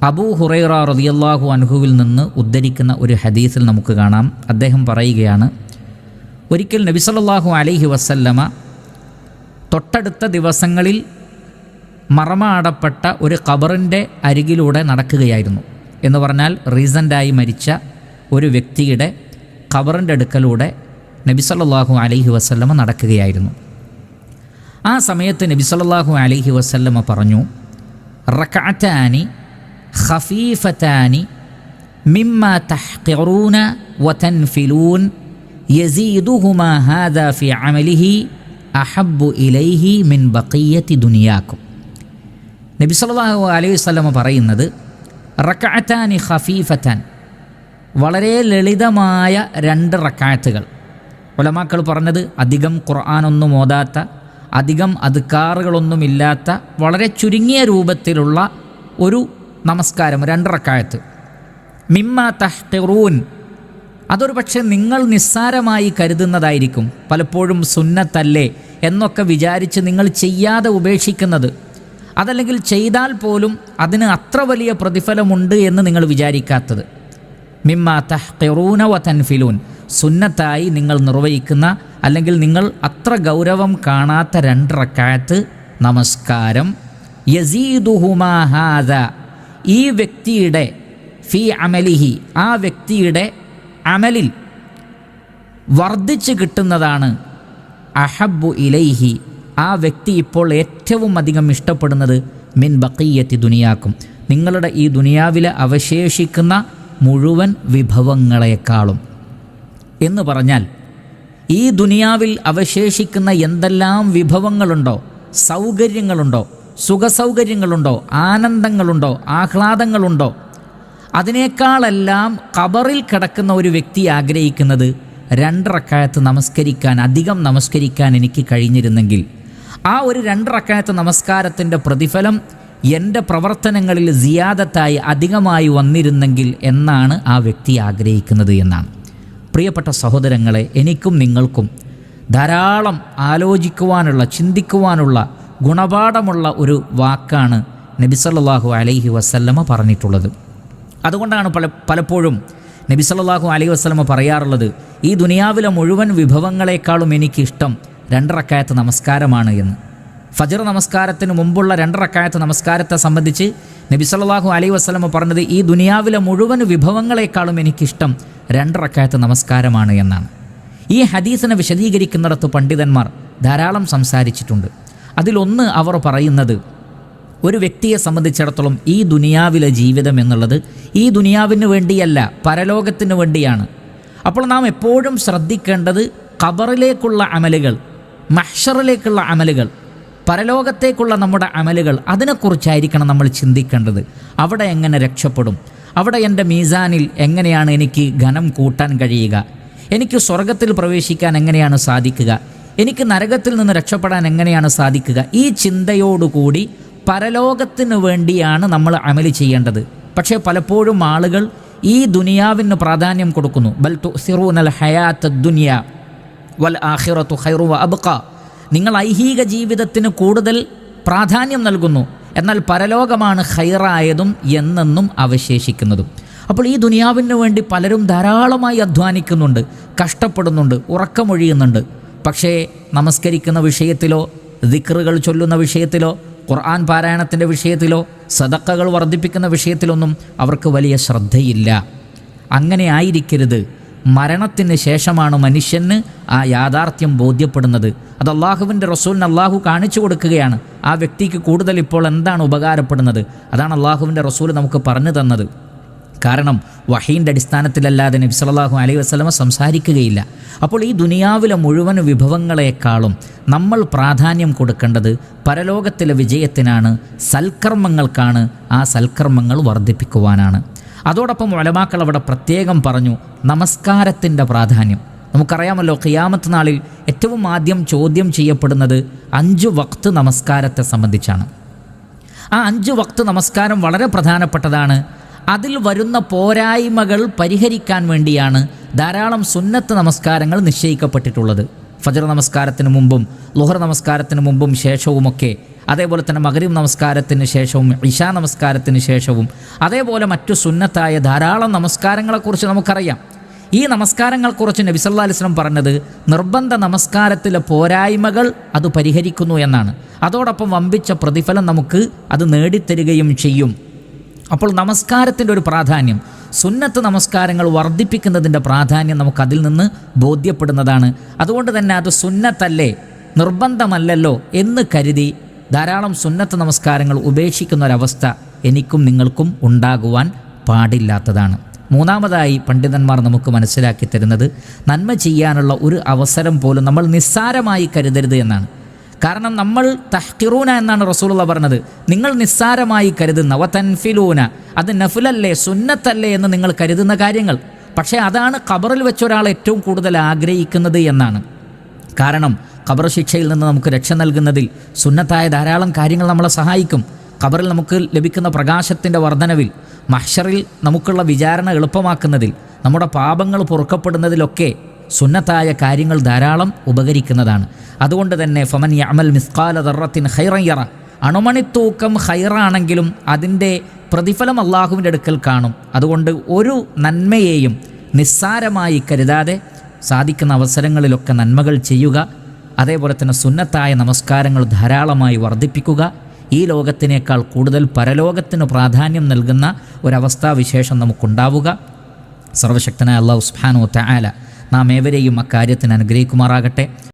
അബൂ ഹുറൈറ റളിയല്ലാഹു അൻഹുവിൽ നിന്ന് ഉദ്ധരിക്കുന്ന ഒരു ഹദീസിൽ നമുക്ക് കാണാം. അദ്ദേഹം പറയുകയാണ്, ഒരിക്കൽ നബി സല്ലല്ലാഹു അലൈഹി വസല്ലമ തൊട്ടടുത്ത ദിവസങ്ങളിൽ മറമാടപ്പെട്ട ഒരു ഖബറിൻ്റെ അരികിലൂടെ നടക്കുകയായിരുന്നു. എന്ന് പറഞ്ഞാൽ റീസൻ്റായി മരിച്ച ഒരു വ്യക്തിയുടെ ഖബറിൻ്റെ അടുക്കലൂടെ നബി സല്ലല്ലാഹു അലൈഹി വസല്ലമ നടക്കുകയായിരുന്നു. ആ സമയത്ത് നബി സല്ലല്ലാഹു അലൈഹി വസല്ലമ പറഞ്ഞു, റകഅതാനി ഖഫീഫതാനി മിമ്മാ തഹ്ഖിറൂന വതൻഫിലൂൻ യസീദുഹുമാ ഹാദാ ഫി അമലിഹി അഹബ്ബു ഇലൈഹി മിൻ ബഖിയ്യതി ദുനിയാക്കും. നബി സല്ലല്ലാഹു അലൈഹി വസല്ലമ പറയുന്നത്, റകഅതാനി ഖഫീഫതാൻ, വളരെ ലളിതമായ 2 റക്അത്തുകൾ. ഉലമാക്കൾ പറഞ്ഞത് അധികം ഖുർആനൊന്നും ഓതാത്ത, അധികം അദ്കാറുകളൊന്നുമില്ലാത്ത, വളരെ ചുരുങ്ങിയ രൂപത്തിലുള്ള ഒരു നമസ്കാരം, 2 റക്അത്ത്. മിമ്മാ തഹ്ഖിറൂൻ, അതൊരു പക്ഷേ നിങ്ങൾ നിസ്സാരമായി കരുതുന്നതായിരിക്കും, പലപ്പോഴും സുന്നത്തല്ലേ എന്നൊക്കെ വിചാരിച്ച് നിങ്ങൾ ചെയ്യാതെ ഉപേക്ഷിക്കുന്നത്, അതല്ലെങ്കിൽ ചെയ്താൽ പോലും അതിന് അത്ര വലിയ പ്രതിഫലമുണ്ട് എന്ന് നിങ്ങൾ വിചാരിക്കാത്തത്. മിമ്മാ തഹ്ഖിറൂന വതൻഫിലൂൻ, സുന്നത്തായി നിങ്ങൾ നിർവഹിക്കുന്ന അല്ലെങ്കിൽ നിങ്ങൾ അത്ര ഗൗരവം കാണാത്ത 2 റക്അത്ത് നമസ്കാരം. യസീദുഹുമാ ഹാദാ, ഈ വ്യക്തിയുടെ ഫി അമലിഹി, ആ വ്യക്തിയുടെ അമലിൽ വർദ്ധിച്ച് കിട്ടുന്നതാണ്. അഹബ്ബു ഇലൈഹി, ആ വ്യക്തി ഇപ്പോൾ ഏറ്റവും അധികം ഇഷ്ടപ്പെടുന്നത് മിൻ ബഖിയ്യത്തി ദുനിയാക്കും, നിങ്ങളുടെ ഈ ദുനിയാവിലെ അവശേഷിക്കുന്ന മുഴുവൻ വിഭവങ്ങളെക്കാളും. എന്ന് പറഞ്ഞാൽ ഈ ദുനിയാവിൽ അവശേഷിക്കുന്ന എന്തെല്ലാം വിഭവങ്ങളുണ്ടോ, സൗകര്യങ്ങളുണ്ടോ, സുഖസൗകര്യങ്ങളുണ്ടോ, ആനന്ദങ്ങളുണ്ടോ, ആഹ്ലാദങ്ങളുണ്ടോ, അതിനേക്കാളെല്ലാം ഖബറിൽ കിടക്കുന്ന ഒരു വ്യക്തി ആഗ്രഹിക്കുന്നത് 2 റക്അത്ത് നമസ്കരിക്കാൻ, അധികം നമസ്കരിക്കാൻ എനിക്ക് കഴിഞ്ഞിരുന്നെങ്കിൽ, ആ ഒരു 2 റക്അത്ത് നമസ്കാരത്തിൻ്റെ പ്രതിഫലം എൻ്റെ പ്രവർത്തനങ്ങളിൽ സിയാദത്തായി അധികമായി വന്നിരുന്നെങ്കിൽ എന്നാണ് ആ വ്യക്തി ആഗ്രഹിക്കുന്നത് എന്നാണ്. പ്രിയപ്പെട്ട സഹോദരങ്ങളെ, എനിക്കും നിങ്ങൾക്കും ധാരാളം ആലോചിക്കുവാനുള്ള, ചിന്തിക്കുവാനുള്ള, ഗുണപാഠമുള്ള ഒരു വാക്കാണ് നബി സല്ലല്ലാഹു അലൈഹി വസല്ലമ പറഞ്ഞിട്ടുള്ളത്. അതുകൊണ്ടാണ് പലപ്പോഴും നബി സല്ലല്ലാഹു അലൈഹി വസല്ലമ പറയാറുള്ളത്, ഈ ദുനിയാവിലെ മുഴുവൻ വിഭവങ്ങളെക്കാളും എനിക്കിഷ്ടം 2 റക്അത്ത് നമസ്കാരമാണ് എന്ന്. ഫജ്ർ നമസ്കാരത്തിന് മുമ്പുള്ള 2 റക്അത്ത് നമസ്കാരത്തെ സംബന്ധിച്ച് നബി സല്ലല്ലാഹു അലൈഹി വസല്ലമ പറഞ്ഞത്, ഈ ദുനിയാവിലെ മുഴുവൻ വിഭവങ്ങളെക്കാളും എനിക്കിഷ്ടം 2 റക്അത്ത് നമസ്കാരമാണ് എന്നാണ്. ഈ ഹദീസിനെ വിശദീകരിക്കുന്നിടത്ത് പണ്ഡിതന്മാർ ധാരാളം സംസാരിച്ചിട്ടുണ്ട്. അതിലൊന്ന് അവർ പറയുന്നത്, ഒരു വ്യക്തിയെ സംബന്ധിച്ചിടത്തോളം ഈ ദുനിയാവിലെ ജീവിതം എന്നുള്ളത് ഈ ദുനിയാവിന് വേണ്ടിയല്ല, പരലോകത്തിന് വേണ്ടിയാണ്. അപ്പോൾ നാം എപ്പോഴും ശ്രദ്ധിക്കേണ്ടത് ഖബറിലേക്കുള്ള അമലുകൾ, മഹ്ശറിലേക്കുള്ള അമലുകൾ, പരലോകത്തേക്കുള്ള നമ്മുടെ അമലുകൾ, അതിനെക്കുറിച്ചായിരിക്കണം നമ്മൾ ചിന്തിക്കേണ്ടത്. അവിടെ എങ്ങനെ രക്ഷപ്പെടും, അവിടെ എൻ്റെ മീസാനിൽ എങ്ങനെയാണ് എനിക്ക് ഘനം കൂട്ടാൻ കഴിയുക, എനിക്ക് സ്വർഗത്തിൽ പ്രവേശിക്കാൻ എങ്ങനെയാണ് സാധിക്കുക, എനിക്ക് നരകത്തിൽ നിന്ന് രക്ഷപ്പെടാൻ എങ്ങനെയാണ് സാധിക്കുക, ഈ ചിന്തയോടുകൂടി പരലോകത്തിന് വേണ്ടിയാണ് നമ്മൾ അമല് ചെയ്യേണ്ടത്. പക്ഷേ പലപ്പോഴും ആളുകൾ ഈ ദുനിയാവിന് പ്രാധാന്യം കൊടുക്കുന്നു. ബൽ തുസിറൂനൽ ഹയാത്തദ് ദുനിയ വൽ ആഖിറതു ഖൈറു വ അബ്ഖാ, നിങ്ങൾ ഐഹിക ജീവിതത്തിന് കൂടുതൽ പ്രാധാന്യം നൽകുന്നു, എന്നാൽ പരലോകമാണ് ഖൈറായതും എന്നെന്നും അവശേഷിക്കുന്നതും. അപ്പോൾ ഈ ദുനിയാവിന് വേണ്ടി പലരും ധാരാളമായി അധ്വാനിക്കുന്നുണ്ട്, കഷ്ടപ്പെടുന്നുണ്ട്, ഉറക്കമൊഴിയുന്നുണ്ട്. പക്ഷേ നമസ്കരിക്കുന്ന വിഷയത്തിലോ, ദിക്റുകൾ ചൊല്ലുന്ന വിഷയത്തിലോ, ഖുർആൻ പാരായണത്തിൻ്റെ വിഷയത്തിലോ, സദഖകൾ വർദ്ധിപ്പിക്കുന്ന വിഷയത്തിലൊന്നും അവർക്ക് വലിയ ശ്രദ്ധയില്ല. അങ്ങനെ ആയിരിക്കരുത്. മരണത്തിന് ശേഷമാണ് മനുഷ്യന് ആ യാഥാർത്ഥ്യം ബോധ്യപ്പെടുന്നത്. അത് അള്ളാഹുവിൻ്റെ റസൂലിന് അള്ളാഹു കാണിച്ചു കൊടുക്കുകയാണ്. ആ വ്യക്തിക്ക് കൂടുതൽ ഇപ്പോൾ എന്താണ് ഉപകാരപ്പെടുന്നത്, അതാണ് അള്ളാഹുവിൻ്റെ റസൂൽ നമുക്ക് പറഞ്ഞു തന്നത്. കാരണം വഹീൻ്റെ അടിസ്ഥാനത്തിലല്ലാതെ നബി സല്ലല്ലാഹു അലൈഹി വസല്ലമ സംസാരിക്കുകയില്ല. അപ്പോൾ ഈ ദുനിയാവിലെ മുഴുവൻ വിഭവങ്ങളെക്കാളും നമ്മൾ പ്രാധാന്യം കൊടുക്കേണ്ടത് പരലോകത്തിലെ വിജയത്തിനാണ്, സൽക്കർമ്മങ്ങൾക്കാണ്, ആ സൽക്കർമ്മങ്ങൾ വർദ്ധിപ്പിക്കുവാനാണ്. അതോടൊപ്പം ഉലമാക്കൾ അവിടെ പ്രത്യേകം പറഞ്ഞു നമസ്കാരത്തിൻ്റെ പ്രാധാന്യം. നമുക്കറിയാമല്ലോ, ഖിയാമത്ത് നാളിൽ ഏറ്റവും ആദ്യം ചോദ്യം ചെയ്യപ്പെടുന്നത് 5 വഖ്ത് നമസ്കാരത്തെ സംബന്ധിച്ചാണ്. ആ 5 വഖ്ത് നമസ്കാരം വളരെ പ്രധാനപ്പെട്ടതാണ്. അതിൽ വരുന്ന പോരായ്മകൾ പരിഹരിക്കാൻ വേണ്ടിയാണ് ധാരാളം സുന്നത്ത് നമസ്കാരങ്ങൾ നിശ്ചയിക്കപ്പെട്ടിട്ടുള്ളത്. ഫജ്ർ നമസ്കാരത്തിന് മുമ്പും ളുഹർ നമസ്കാരത്തിന് മുമ്പും ശേഷവുമൊക്കെ അതേപോലെ തന്നെ മഗ്രിബ് നമസ്കാരത്തിന് ശേഷവും ഇശാ നമസ്കാരത്തിന് ശേഷവും അതേപോലെ മറ്റു സുന്നത്തായ ധാരാളം നമസ്കാരങ്ങളെക്കുറിച്ച് നമുക്കറിയാം. ഈ നമസ്കാരങ്ങളെക്കുറിച്ച് നബി സല്ലല്ലാഹു അലൈഹി വസല്ലം പറഞ്ഞത് നിർബന്ധ നമസ്കാരത്തിലെ പോരായ്മകൾ അത് പരിഹരിക്കുന്നു എന്നാണ്. അതോടൊപ്പം വമ്പിച്ച പ്രതിഫലം നമുക്ക് അത് നേടിത്തരികയും ചെയ്യും. അപ്പോൾ നമസ്കാരത്തിൻ്റെ ഒരു പ്രാധാന്യം, സുന്നത്ത് നമസ്കാരങ്ങൾ വർദ്ധിപ്പിക്കുന്നതിൻ്റെ പ്രാധാന്യം നമുക്കതിൽ നിന്ന് ബോധ്യപ്പെടുന്നതാണ്. അതുകൊണ്ട് തന്നെ അത് സുന്നത്തല്ലേ, നിർബന്ധമല്ലല്ലോ എന്ന് കരുതി ധാരാളം സുന്നത്ത് നമസ്കാരങ്ങൾ ഉപേക്ഷിക്കുന്ന ഒരവസ്ഥ എനിക്കും നിങ്ങൾക്കും ഉണ്ടാകുവാൻ പാടില്ലാത്തതാണ്. മൂന്നാമതായി പണ്ഡിതന്മാർ നമുക്ക് മനസ്സിലാക്കി തരുന്നത് നന്മ ചെയ്യാനുള്ള ഒരു അവസരം പോലും നമ്മൾ നിസ്സാരമായി കരുതരുത് എന്നാണ്. കാരണം നമ്മൾ തഹ്കിറൂന എന്നാണ് റസൂലുള്ള പറഞ്ഞത്. നിങ്ങൾ നിസ്സാരമായി കരുതുന്ന വതൻഫിലൂന, അത് നഫ്ലല്ലേ സുന്നത്തല്ലേ എന്ന് നിങ്ങൾ കരുതുന്ന കാര്യങ്ങൾ, പക്ഷേ അതാണ് ഖബറിൽ വെച്ച ഒരാൾ ഏറ്റവും കൂടുതൽ ആഗ്രഹിക്കുന്നത് എന്നാണ്. കാരണം ഖബർ ശിക്ഷയിൽ നിന്ന് നമുക്ക് രക്ഷ നൽകുന്നതിൽ സുന്നത്തായ ധാരാളം കാര്യങ്ങൾ നമ്മളെ സഹായിക്കും. ഖബറിൽ നമുക്ക് ലഭിക്കുന്ന പ്രകാശത്തിൻ്റെ വർധനവിൽ, മഹ്ശറിൽ നമുക്കുള്ള വിചാരണ എളുപ്പമാക്കുന്നതിൽ, നമ്മുടെ പാപങ്ങൾ പൊറുക്കപ്പെടുന്നതിലൊക്കെ സുന്നത്തായ കാര്യങ്ങൾ ധാരാളം ഉപകരിക്കുന്നതാണ്. അതുകൊണ്ട് തന്നെ ഫമൻ യഅമൽ മിസ്ഖാല ദർറത്തിൻ ഖൈറൻ യറ, അണുമണിത്തൂക്കം ഖൈറാണെങ്കിലും അതിൻ്റെ പ്രതിഫലം അള്ളാഹുവിൻ്റെ അടുക്കൽ കാണും. അതുകൊണ്ട് ഒരു നന്മയെയും നിസ്സാരമായി കരുതാതെ സാധിക്കുന്ന അവസരങ്ങളിലൊക്കെ നന്മകൾ ചെയ്യുക. അതേപോലെ തന്നെ സുന്നത്തായ നമസ്കാരങ്ങൾ ധാരാളമായി വർദ്ധിപ്പിക്കുക. ഈ ലോകത്തിനേക്കാൾ കൂടുതൽ പരലോകത്തിന് പ്രാധാന്യം നൽകുന്ന ഒരവസ്ഥാവിശേഷം നമുക്കുണ്ടാവുക. സർവശക്തനായ അല്ലാഹു സുബ്ഹാനഹു വ തആല നാം ഏവരെയും അക്കാര്യത്തിന് അനുഗ്രഹിക്കുമാറാകട്ടെ.